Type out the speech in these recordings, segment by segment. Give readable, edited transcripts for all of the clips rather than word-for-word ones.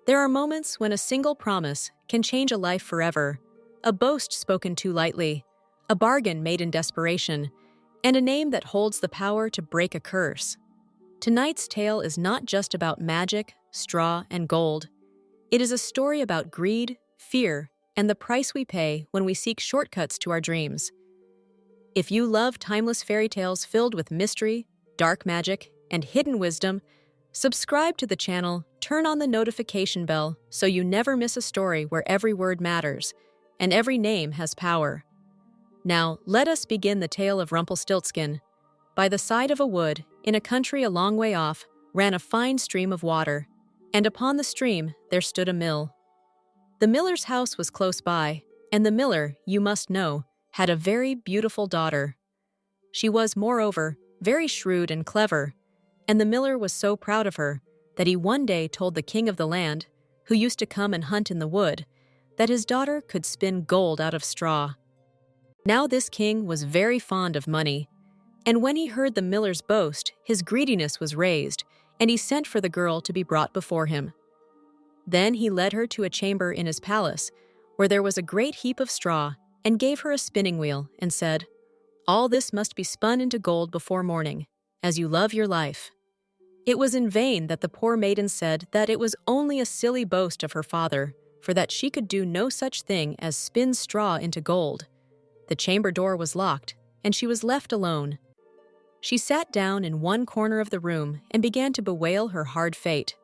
There are moments when a single promise can change a life forever, a boast spoken too lightly, a bargain made in desperation, and a name that holds the power to break a curse. Tonight's tale is not just about magic, straw, and gold. It is a story about greed, fear, and the price we pay when we seek shortcuts to our dreams. If you love timeless fairy tales filled with mystery, dark magic, and hidden wisdom, subscribe to the channel, turn on the notification bell so you never miss a story where every word matters and every name has power. Now, let us begin the tale of Rumpelstiltskin. By the side of a wood, in a country a long way off, ran a fine stream of water, and upon the stream there stood a mill. The miller's house was close by, and the miller, you must know, had a very beautiful daughter. She was, moreover, very shrewd and clever, and the miller was so proud of her that he one day told the king of the land, who used to come and hunt in the wood, that his daughter could spin gold out of straw. Now this king was very fond of money, and when he heard the miller's boast, his greediness was raised, and he sent for the girl to be brought before him. Then he led her to a chamber in his palace, where there was a great heap of straw, and gave her a spinning wheel, and said, "All this must be spun into gold before morning, as you love your life." It was in vain that the poor maiden said that it was only a silly boast of her father, for that she could do no such thing as spin straw into gold. The chamber door was locked, and she was left alone. She sat down in one corner of the room and began to bewail her hard fate,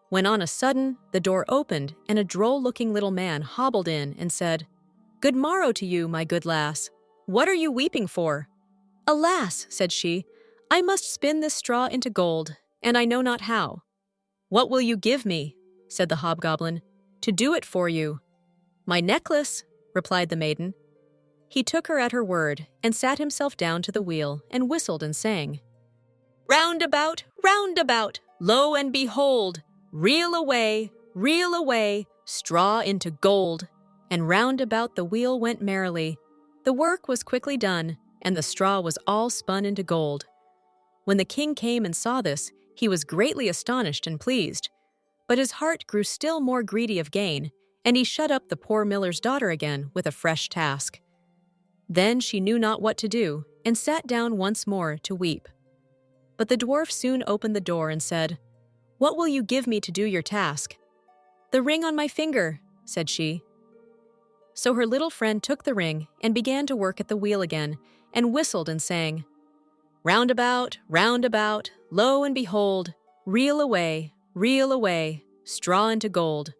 when on a sudden the door opened and a droll-looking little man hobbled in and said, "Good morrow to you, my good lass. What are you weeping for?" "Alas," said she, "I must spin this straw into gold, and I know not how." "What will you give me," said the hobgoblin, "to do it for you?" "My necklace," replied the maiden. He took her at her word and sat himself down to the wheel and whistled and sang, round about, lo and behold, reel away, straw into gold." And round about the wheel went merrily. The work was quickly done, and the straw was all spun into gold. When the king came and saw this, he was greatly astonished and pleased. But his heart grew still more greedy of gain, and he shut up the poor miller's daughter again with a fresh task. Then she knew not what to do, and sat down once more to weep. But the dwarf soon opened the door and said, "What will you give me to do your task?" "The ring on my finger," said she. So her little friend took the ring and began to work at the wheel again, and whistled and sang, round about, lo and behold, reel away, straw into gold."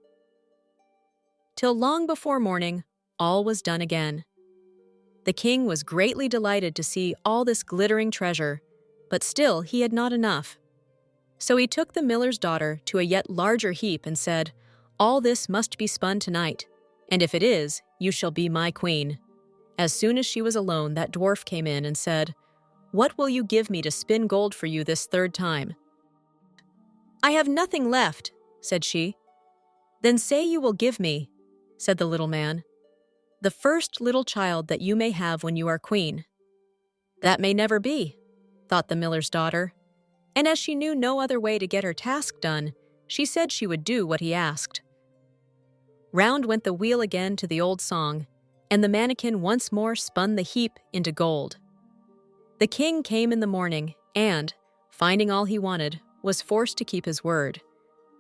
Till long before morning, all was done again. The king was greatly delighted to see all this glittering treasure, but still he had not enough. So he took the miller's daughter to a yet larger heap and said, "All this must be spun tonight, and if it is, you shall be my queen." As soon as she was alone, that dwarf came in and said, "What will you give me to spin gold for you this third time?" "I have nothing left," said she. "Then say you will give me," said the little man, "the first little child that you may have when you are queen." "That may never be," thought the miller's daughter, and as she knew no other way to get her task done, she said she would do what he asked. Round went the wheel again to the old song, and the mannequin once more spun the heap into gold. The king came in the morning and, finding all he wanted, was forced to keep his word.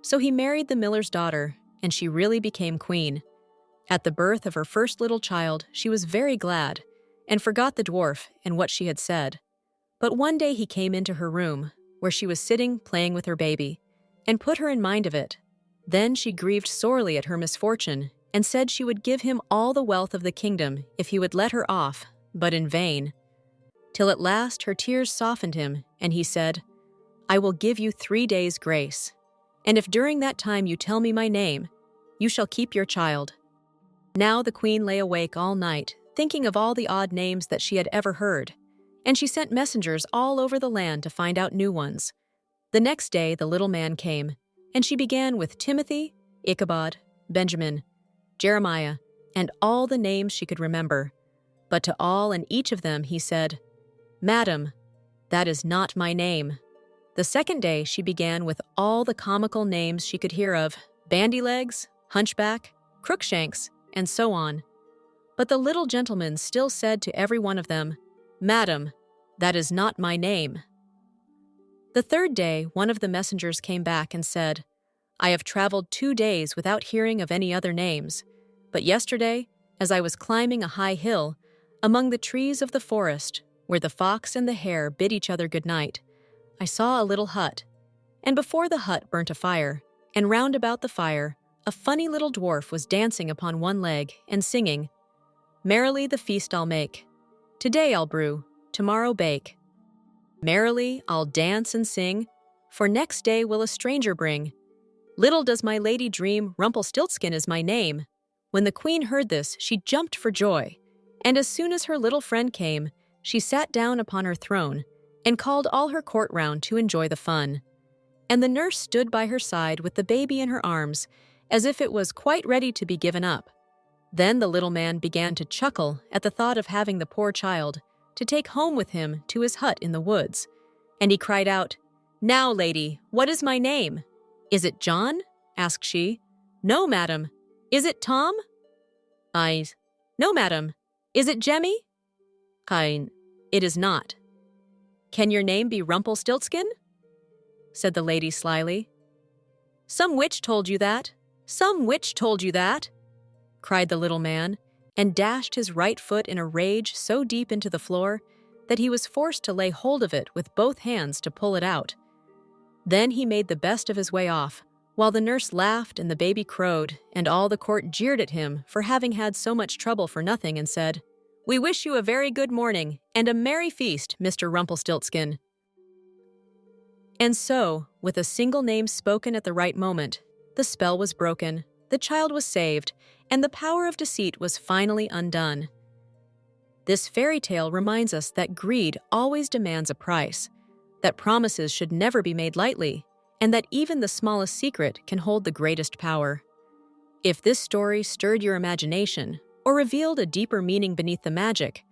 So he married the miller's daughter, and she really became queen. At the birth of her first little child, she was very glad, and forgot the dwarf and what she had said. But one day he came into her room, where she was sitting playing with her baby, and put her in mind of it. Then she grieved sorely at her misfortune, and said she would give him all the wealth of the kingdom if he would let her off, but in vain. Till at last her tears softened him, and he said, "I will give you 3 days' grace, and if during that time you tell me my name, you shall keep your child." Now the queen lay awake all night, thinking of all the odd names that she had ever heard, and she sent messengers all over the land to find out new ones. The next day the little man came, and she began with Timothy, Ichabod, Benjamin, Jeremiah, and all the names she could remember. But to all and each of them he said, "Madam, that is not my name." The second day she began with all the comical names she could hear of, Bandylegs, Hunchback, Crookshanks, and so on. But the little gentleman still said to every one of them, "Madam, that is not my name." The third day, one of the messengers came back and said, "I have traveled 2 days without hearing of any other names, but yesterday, as I was climbing a high hill, among the trees of the forest, where the fox and the hare bid each other good night, I saw a little hut, and before the hut burnt a fire, and round about the fire a funny little dwarf was dancing upon one leg and singing, 'Merrily the feast I'll make. Today I'll brew, tomorrow bake. Merrily I'll dance and sing, for next day will a stranger bring. Little does my lady dream Rumpelstiltskin is my name.' When the queen heard this, she jumped for joy, and as soon as her little friend came, she sat down upon her throne and called all her court round to enjoy the fun. And the nurse stood by her side with the baby in her arms, as if it was quite ready to be given up. Then the little man began to chuckle at the thought of having the poor child to take home with him to his hut in the woods, and he cried out, 'Now, lady, what is my name?' 'Is it John?' asked she. 'No, madam.' 'Is it Tom?' 'No, madam.' 'Is it Jemmy?' 'It is not.' 'Can your name be Rumpelstiltskin?' said the lady slyly. 'Some witch told you that. Some witch told you that,' cried the little man, and dashed his right foot in a rage so deep into the floor that he was forced to lay hold of it with both hands to pull it out. Then he made the best of his way off, while the nurse laughed and the baby crowed, and all the court jeered at him for having had so much trouble for nothing, and said, 'We wish you a very good morning and a merry feast, Mr. Rumpelstiltskin.' And so, with a single name spoken at the right moment, the spell was broken, the child was saved, and the power of deceit was finally undone. This fairy tale reminds us that greed always demands a price, that promises should never be made lightly, and that even the smallest secret can hold the greatest power. If this story stirred your imagination or revealed a deeper meaning beneath the magic,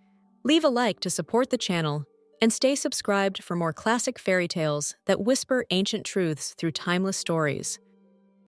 leave a like to support the channel and stay subscribed for more classic fairy tales that whisper ancient truths through timeless stories.